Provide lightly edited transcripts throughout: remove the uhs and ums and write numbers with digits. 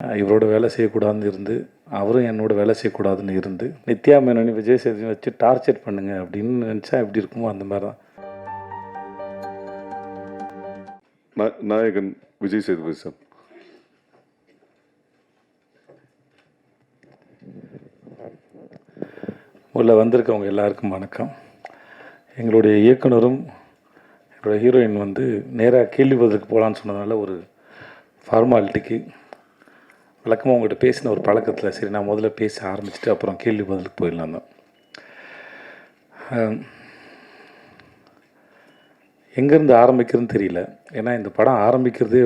இவரோட வேலை செய்யக்கூடாதுன்னு இருந்து, அவரும் என்னோட வேலை செய்யக்கூடாதுன்னு இருந்து, நித்யா மேனனி, விஜய் சேதுபதியை வச்சு டார்ச்சர் பண்ணுங்க அப்படின்னு நினச்சா எப்படி இருக்குமோ அந்த மாதிரி தான். நாயகன் விஜய் சேதுபதி சார். உள்ள வந்திருக்கவங்க எல்லாருக்கும் வணக்கம். எங்களுடைய இயக்குனரும் எங்களுடைய ஹீரோயின் வந்து நேராக கேள்வி பதிலுக்கு போகலான்னு சொன்னதுனால ஒரு ஃபார்மாலிட்டிக்கு வழக்கமாக உங்கள்கிட்ட பேசின ஒரு பழக்கத்தில் சரி நான் முதல்ல பேச ஆரம்பிச்சுட்டு அப்புறம் கேள்வி பதிலுக்கு போயிடலாம் தான். எங்கேருந்து ஆரம்பிக்கிறதுன்னு தெரியல. ஏன்னா இந்த படம் ஆரம்பிக்கிறதே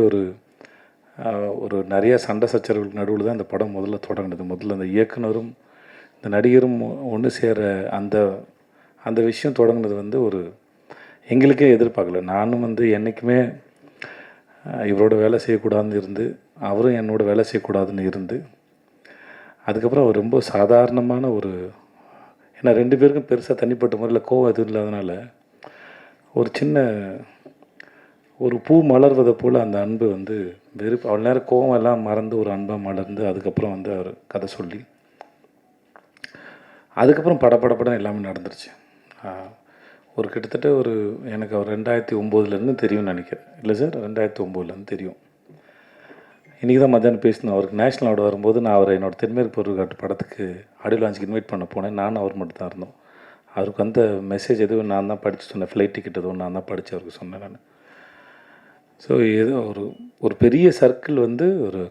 ஒரு நிறைய சண்டை சச்சரவுகளுக்கு நடுவில் தான் இந்த படம் முதல்ல தொடங்கினது. முதல்ல அந்த இயக்குனரும் இந்த நடிகரும் ஒன்று சேர அந்த விஷயம் தொடங்கினது வந்து எங்களுக்கே எதிர்பார்க்கல. நானும் வந்து என்றைக்குமே இவரோட வேலை செய்யக்கூடாதுன்னு இருந்து, அவரும் என்னோட வேலை செய்யக்கூடாதுன்னு இருந்து, அதுக்கப்புறம் ரொம்ப சாதாரணமான ஏன்னா ரெண்டு பேருக்கும் பெருசாக தனிப்பட்ட முறையில் கோவம் எதுவும் இல்லாதனால ஒரு பூ மலர்வதை போல் அந்த அன்பு வந்து அவ்வளோ நேரம் கோவம் எல்லாம் மறந்து ஒரு அன்பாக மலர்ந்து அதுக்கப்புறம் வந்து அவர் கதை சொல்லி அதுக்கப்புறம் படப்படப்படம் எல்லாமே நடந்துருச்சு. கிட்டத்தட்ட எனக்கு அவர் 2009 தெரியும்னு நினைக்கிறேன். இல்லை சார், 2009 தெரியும். இன்றைக்கி தான் மத்தியானம் பேசினோம். அவருக்கு நேஷ்னல் அவார்டு வரும்போது நான் அவரை என்னோடய தென்மேற்கு பொருட்காட்டு படத்துக்கு ஆடியோ லான்ச்சுக்கு இன்வைட் பண்ண போனேன். நானும் அவர் மட்டும் தான் இருந்தோம். அவருக்கு அந்த மெசேஜ் எதுவும் நான் தான் படித்து சொன்னேன். ஃப்ளைட் டிக்கெட் எதுவும் நான் தான் படித்து அவருக்கு சொன்னேன் நான். ஸோ ஏதோ ஒரு பெரிய சர்க்கிள் வந்து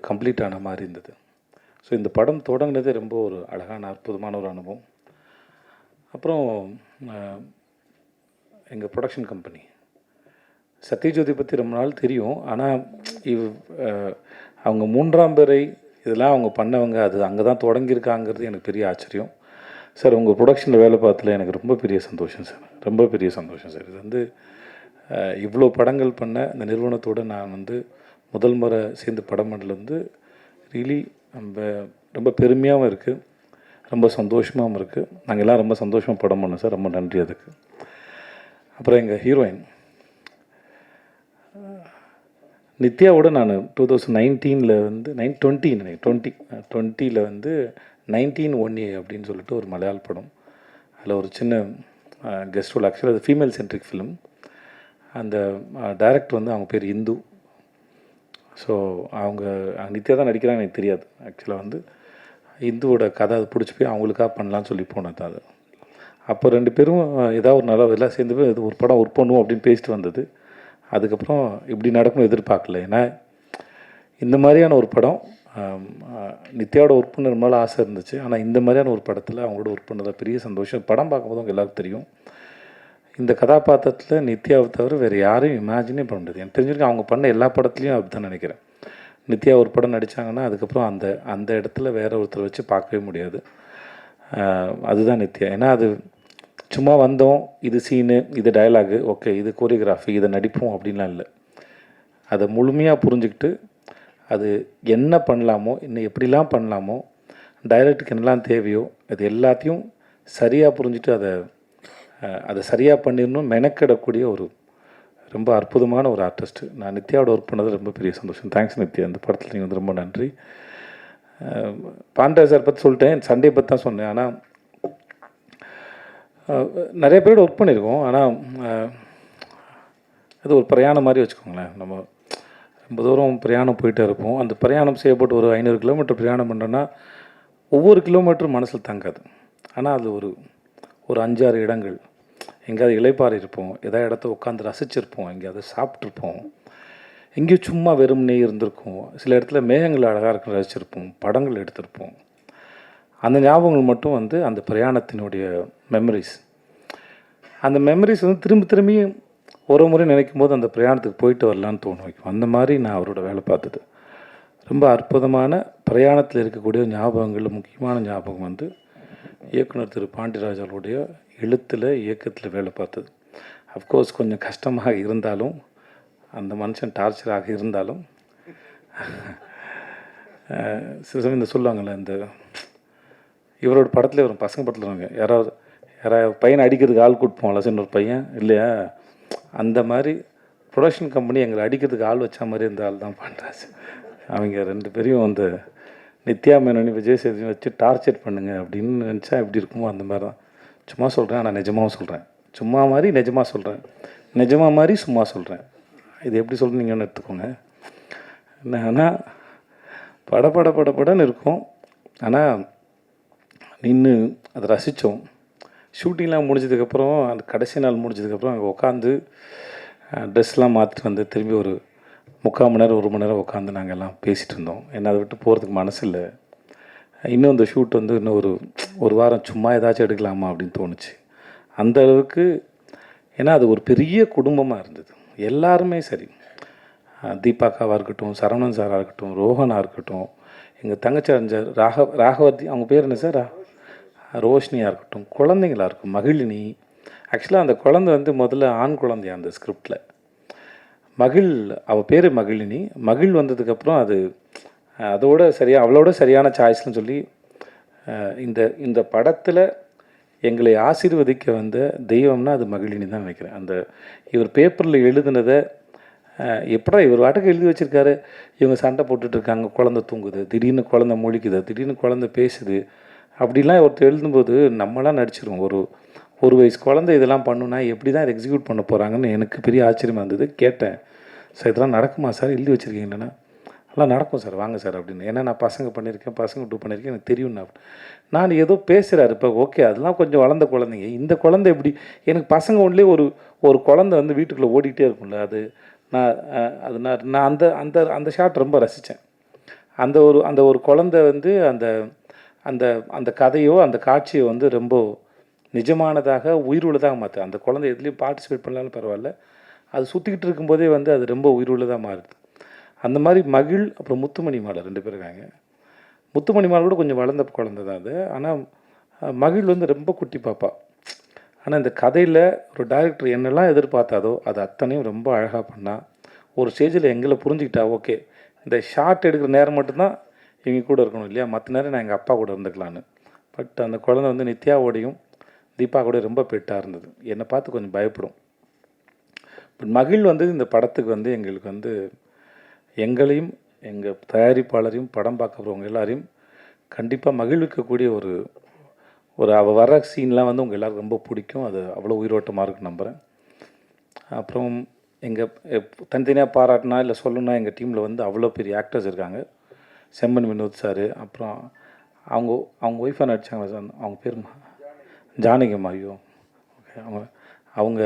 கம்ப்ளீட் ஆன மாதிரி இருந்தது. ஸோ இந்த படம் தொடங்கினதே ரொம்ப அழகான அற்புதமான ஒரு அனுபவம். அப்புறம் எங்கள் ப்ரொடக்ஷன் கம்பெனி சத்யஜோதி பற்றி ரொம்ப நாள் தெரியும். ஆனால் அவங்க 3ஆம் பிறை இதெல்லாம் அவங்க பண்ணவங்க, அது அங்கே தான் தொடங்கியிருக்காங்கிறது எனக்கு பெரிய ஆச்சரியம் சார். உங்கள் ப்ரொடக்ஷனில் வேலை பார்த்ததில் எனக்கு ரொம்ப பெரிய சந்தோஷம் சார், ரொம்ப பெரிய சந்தோஷம் சார். இது வந்து இவ்வளோ படங்கள் பண்ண இந்த நிறுவனத்தோடு நான் வந்து முதல் முறை சேர்ந்து படம் பண்ணது ரியலி ரொம்ப பெருமையாகவும் இருக்குது, ரொம்ப சந்தோஷமாகவும் இருக்குது. நாங்கள் எல்லாம் ரொம்ப சந்தோஷமாக படம் பண்ணோம் சார், ரொம்ப நன்றி அதுக்கு. அப்புறம் எங்கள் ஹீரோயின் நித்யாவோட நான் 2019 வந்து 2020 வந்து 19 அப்படின்னு சொல்லிட்டு ஒரு மலையாள படம், அதில் ஒரு சின்ன கெஸ்ட் ரோல். ஆக்சுவலாக அது ஃபீமேல் சென்ட்ரிக் ஃபிலிம். அந்த டைரக்டர் வந்து அவங்க பேர் இந்து. ஸோ அவங்க நித்யா தான் நடிக்கிறாங்க, எனக்கு தெரியாது. ஆக்சுவலாக வந்து இந்துவோட கதை அது பிடிச்சி போய் அவங்களுக்காக பண்ணலான்னு சொல்லி போனது அது. அப்போ ரெண்டு பேரும் ஏதாவது ஒரு நல்லா எல்லாம் சேர்ந்து போய் இது ஒரு படம் ஒர்க் பண்ணுவோம் அப்படின்னு பேசிட்டு வந்தது. அதுக்கப்புறம் இப்படி நடக்கணும் எதிர்பார்க்கல. ஏன்னா இந்த மாதிரியான ஒரு படம் நித்யாவோட ஒர்க் பண்ண ரொம்ப நாள் ஆசை இருந்துச்சு. ஆனால் இந்த மாதிரியான ஒரு படத்தில் அவங்களோட ஒர்க் பண்ணதாக பெரிய சந்தோஷம். படம் பார்க்கும்போது அவங்க எல்லாருக்கும் தெரியும். இந்த கதாபாத்திரத்தில் நித்யாவை தவிர வேறு யாரையும் இமேஜினே பண்ண முடியாது. எனக்கு தெரிஞ்சிருக்கு அவங்க பண்ண எல்லா படத்துலையும் அப்படி தான் நினைக்கிறேன். நித்யா ஒரு படம் நடித்தாங்கன்னா அதுக்கப்புறம் அந்த இடத்துல வேற ஒருத்தரை வச்சு பார்க்கவே முடியாது. அதுதான் நித்யா. ஏன்னா அது சும்மா வந்தோம், இது சீனு, இது டயலாகு, ஓகே இது கோரியோகிராஃபி, இதை நடிப்போம் அப்படின்லாம் இல்லை. அதை முழுமையாக புரிஞ்சுக்கிட்டு அது என்ன பண்ணலாமோ, இன்னும் எப்படிலாம் பண்ணலாமோ, டைரக்டருக்கு என்னெல்லாம் தேவையோ அது எல்லாத்தையும் சரியாக புரிஞ்சுட்டு அதை சரியாக பண்ணிடணும் மெனக்கிடக்கூடிய ரொம்ப அற்புதமான ஒரு ஆர்டிஸ்ட்டு. நான் நித்யாவோட ஒர்க் பண்ணது ரொம்ப பெரிய சந்தோஷம். தேங்க்ஸ் நித்யா, இந்த படத்தில் நீங்கள் வந்து ரொம்ப நன்றி. பாண்டா சார் பற்றி சொல்லிட்டேன், சண்டே பற்றி தான் சொன்னேன். ஆனால் நிறைய பேரோட ஒர்க் பண்ணியிருக்கோம். ஆனால் அது ஒரு பிரயாணம் மாதிரி வச்சுக்கோங்களேன். நம்ம ரொம்ப தூரம் பிரயாணம் போயிட்டே இருப்போம். அந்த பிரயாணம் செய்யப்பட்டு ஒரு 500 கிலோமீட்டர் பிரயாணம் பண்ணுறோன்னா ஒவ்வொரு கிலோமீட்டரும் மனசில் தங்காது. ஆனால் அது ஒரு 5-6 இடங்கள் எங்கேயாவது இளைப்பாறை இருப்போம், ஏதாவது இடத்த உட்காந்து ரசிச்சிருப்போம், எங்கேயாவது சாப்பிட்ருப்போம், எங்கேயும் சும்மா வெறும்னே இருந்திருக்கும். சில இடத்துல மேகங்கள் அழகாக இருக்க ரசிச்சிருப்போம், படங்கள் எடுத்திருப்போம். அந்த ஞாபகங்கள் மட்டும் வந்து அந்த பிரயாணத்தினுடைய மெமரிஸ். அந்த மெமரிஸ் வந்து திரும்பி ஒரு முறை நினைக்கும் போது அந்த பிரயாணத்துக்கு போயிட்டு வரலான்னு தோணும் வைக்கும். அந்த மாதிரி நான் அவரோட வேலை பார்த்தது ரொம்ப அற்புதமான பிரயாணத்தில் இருக்கக்கூடிய ஞாபகங்கள். முக்கியமான ஞாபகம் வந்து இயக்குனர் திரு பாண்டியராஜ் அவருடைய எழுத்தில் இயக்கத்தில் வேலை பார்த்தது. அஃப்கோர்ஸ் கொஞ்சம் கஷ்டமாக இருந்தாலும், அந்த மனுஷன் டார்ச்சராக இருந்தாலும், சில சமயம் இந்த சொல்லுவாங்கள்ல, இந்த இவரோட படத்தில் வரும், பசங்க படத்தில் வருங்க, யாராவது பையனை அடிக்கிறதுக்கு ஆள் கூப்பிட்டு சின்ன ஒரு பையன் இல்லையா, அந்த மாதிரி ப்ரொடக்ஷன் கம்பெனி எங்களை அடிக்கிறதுக்கு ஆள் வச்ச மாதிரி இருந்த ஆள் தான் பாண்டராஜ். அவங்க 2 பேரையும் அந்த நித்யா மேனனி, விஜய் சேதுபதி வச்சு டார்ச்சர் பண்ணுங்க அப்படின்னு நினச்சா எப்படி இருக்குமோ அந்த மாதிரி தான். சும்மா சொல்கிறேன், ஆனால் நிஜமாவும் சொல்கிறேன். சும்மா மாதிரி நிஜமாக சொல்கிறேன், நிஜமா மாதிரி சும்மா சொல்கிறேன். இது எப்படி சொல்கிறேன் நீங்கள் ஒன்று எடுத்துக்கோங்க. ஆனால் படன்னு இருக்கும். ஆனால் நின்று அதை ரசித்தோம். ஷூட்டிங்லாம் முடிஞ்சதுக்கப்புறம், அந்த கடைசி நாள் முடிஞ்சதுக்கப்புறம் அங்கே உட்காந்து ட்ரெஸ்லாம் மாற்றிட்டு வந்து திரும்பி ஒரு 3/4 மணி நேரம் 1 மணி நேரம் உட்காந்து நாங்கள் எல்லாம் பேசிகிட்டு இருந்தோம். ஏன்னா அதை விட்டு போகிறதுக்கு மனசு இல்லை. இன்னும் இந்த ஷூட் வந்து இன்னும் ஒரு வாரம் சும்மா ஏதாச்சும் எடுக்கலாமா அப்படின்னு தோணுச்சு. அந்த அளவுக்கு. ஏன்னா அது ஒரு பெரிய குடும்பமாக இருந்தது. எல்லாருமே சரி, தீபாக்காவாக இருக்கட்டும், சரவணன் சாராக இருக்கட்டும், ரோஹனாக இருக்கட்டும், எங்கள் தங்கச்சி அறிஞர் ராகவர்த்தி, அவங்க பேர் என்ன சார், ரோஷினியாக இருக்கட்டும், குழந்தைங்களாக இருக்கும், மகிழினி. ஆக்சுவலாக அந்த குழந்தை வந்து முதல்ல ஆண் குழந்தையா அந்த ஸ்கிரிப்டில். அவள் பேர் மகிழினி. மகிழ் வந்ததுக்கப்புறம் அதோட அவளோட சரியான சாய்ஸ்னு சொல்லி இந்த படத்தில் எங்களை ஆசீர்வதிக்க வந்த தெய்வம்னா அது மகிழினி தான் நினைக்கிறேன். இவர் பேப்பரில் எழுதுனதை எப்படா இவர் வாட்டுக்கு எழுதி வச்சுருக்காரு, இவங்க சண்டை போட்டுட்ருக்காங்க, குழந்தை தூங்குது, திடீர்னு குழந்தை முழிக்குது, திடீர்னு குழந்தை பேசுது, அப்படிலாம் ஒருத்தர் எழுதும்போது நம்மளாம் நடிச்சிருவோம். ஒரு வயசு குழந்தை இதெல்லாம் பண்ணுன்னா எப்படி தான் இதை எக்ஸிக்யூட் பண்ண போகிறாங்கன்னு எனக்கு பெரிய ஆச்சரியமாக இருந்தது. கேட்டேன், சார் இதெல்லாம் நடக்குமா சார், எழுதி வச்சுருக்கீங்களா? எல்லாம் நடக்கும் சார், வாங்க சார் அப்படின்னு. ஏன்னா நான் பசங்க பண்ணியிருக்கேன், பசங்க 2 பண்ணியிருக்கேன், எனக்கு தெரியும்ண்ணா. நான் ஏதோ பேசுகிறாரு இப்போ, ஓகே அதெல்லாம் கொஞ்சம் வளர்ந்த குழந்தைங்க. இந்த குழந்தை எப்படி, எனக்கு பசங்க ஒன்றுலேயே ஒரு குழந்தை வந்து வீட்டுக்குள்ளே ஓடிக்கிட்டே இருக்கும்ல, நான் அந்த ஷாட் ரொம்ப ரசித்தேன். அந்த ஒரு குழந்தை வந்து அந்த கதையோ அந்த காட்சியோ வந்து ரொம்ப நிஜமானதாக உயிருள்ளதாக மாற்று. அந்த குழந்தை எதுலேயும் பார்ட்டிசிபேட் பண்ணாலும் பரவாயில்ல, அது சுற்றிக்கிட்டு இருக்கும்போதே வந்து அது ரொம்ப உயிருள்ளதாக மாறுது. அந்த மாதிரி மகிழ் அப்புறம் முத்துமணி மாலை 2 பேர் இருக்காங்க. முத்துமணி மாலை கூட கொஞ்சம் வளர்ந்த குழந்தை தான் அது. ஆனால் மகிழ் வந்து ரொம்ப குட்டி பாப்பா. ஆனால் இந்த கதையில் ஒரு டைரக்டர் என்னெல்லாம் எதிர்பார்த்தாதோ அது அத்தனையும் ரொம்ப அழகாக பண்ணால், ஒரு ஸ்டேஜில் எங்களை புரிஞ்சுக்கிட்டா, ஓகே இந்த ஷார்ட் எடுக்கிற நேரம் மட்டும்தான் இவங்க கூட இருக்கணும் இல்லையா, மற்ற நேரம் நான் எங்கள் அப்பா கூட இருந்துக்கலான்னு. பட் அந்த குழந்தை வந்து நித்யாவோடையும் தீபா கூட ரொம்ப பெட்டாக இருந்தது. என்னை பார்த்து கொஞ்சம் பயப்படும். பட் மகிழ் வந்து இந்த படத்துக்கு வந்து எங்களுக்கு வந்து எங்களையும் எங்கள் தயாரிப்பாளரையும் படம் பார்க்க போகிறவங்க எல்லாரையும் கண்டிப்பாக மகிழ்விக்கக்கூடிய அவள் வர சீன்லாம் வந்து உங்கள் எல்லோரும் ரொம்ப பிடிக்கும். அது அவ்வளோ உயிரோட்டமாக இருக்குன்னு நம்புகிறேன். அப்புறம் தனித்தனியாக பாராட்டினா இல்லை சொல்லணுன்னா, எங்கள் டீமில் வந்து அவ்வளோ பெரிய ஆக்டர்ஸ் இருக்காங்க. செம்மன் வினோத் சார், அப்புறம் அவங்க ஒய்ஃபாக நடித்தாங்க சார், அவங்க பேர் ஜானகிம்மா. ஐயோ ஓகே, அவங்க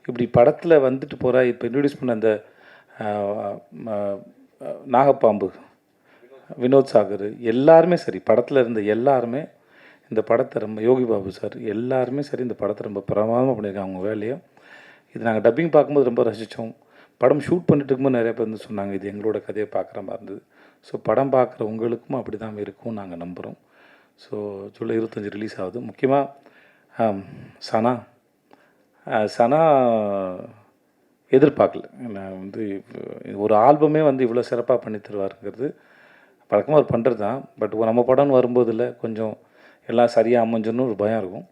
இப்படி படத்தில் வந்துட்டு போகிற, இப்போ இன்ட்ரடியூஸ் பண்ண அந்த நாகப்பாம்பு வினோத் சாகர், எல்லாருமே சரி, படத்தில் இருந்த எல்லாருமே இந்த படத்தை ரொம்ப, யோகி பாபு சார், எல்லாருமே சரி இந்த படத்தை ரொம்ப பிரமாதமாக பண்ணியிருக்காங்க அவங்க வேலையை. இது நாங்கள் டப்பிங் பார்க்கும்போது ரொம்ப ரசித்தோம். படம் ஷூட் பண்ணிட்டு இருக்கும்போது நிறைய பேர் வந்து சொன்னாங்க, இது எங்களோட கதையை பார்க்குற மாதிரி இருந்தது. ஸோ படம் பார்க்குற உங்களுக்கும் அப்படி தான் இருக்கும் நாங்கள் நம்புகிறோம். ஸோ ஜூலை 25 ரிலீஸ் ஆகுது. முக்கியமாக சனா எதிர்பார்க்கல. நான் வந்து ஒரு ஆல்பமே வந்து இவ்வளோ சிறப்பாக பண்ணி தருவாருங்கிறது பழக்கமாக அவர் பண்ணுறது தான். பட் நம்ம படம்னு வரும்போதில் கொஞ்சம் எல்லாம் சரியாக அமைஞ்சுன்னு ஒரு பயம் இருக்கும்.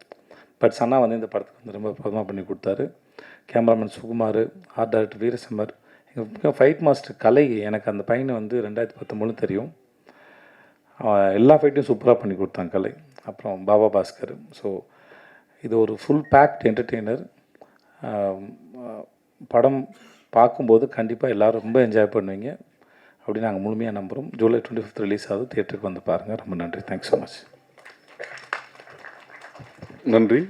பட் சனா வந்து இந்த படத்துக்கு வந்து ரொம்ப பிரதமாக பண்ணி கொடுத்தாரு. கேமராமேன் சுகுமார், ஆர்ட் டைரக்டர் வீரசமர், எங்கள் முக்கியம் ஃபைட் மாஸ்டர் கலை. எனக்கு அந்த பையனை வந்து 2019 தெரியும். எல்லா ஃபைட்டையும் சூப்பராக பண்ணி கொடுத்தாங்க கலை. அப்புறம் பாபா பாஸ்கர். ஸோ இது ஒரு ஃபுல் பேக்ட் என்டர்டெய்னர். படம் பார்க்கும்போது கண்டிப்பாக எல்லோரும் ரொம்ப என்ஜாய் பண்ணுவீங்க அப்படின்னு நாங்கள் முழுமையாக நம்புகிறோம். ஜூலை 25 ரிலீஸ் ஆகுது. தியேட்டருக்கு வந்து பாருங்கள். ரொம்ப நன்றி. Thanks so much. நன்றி.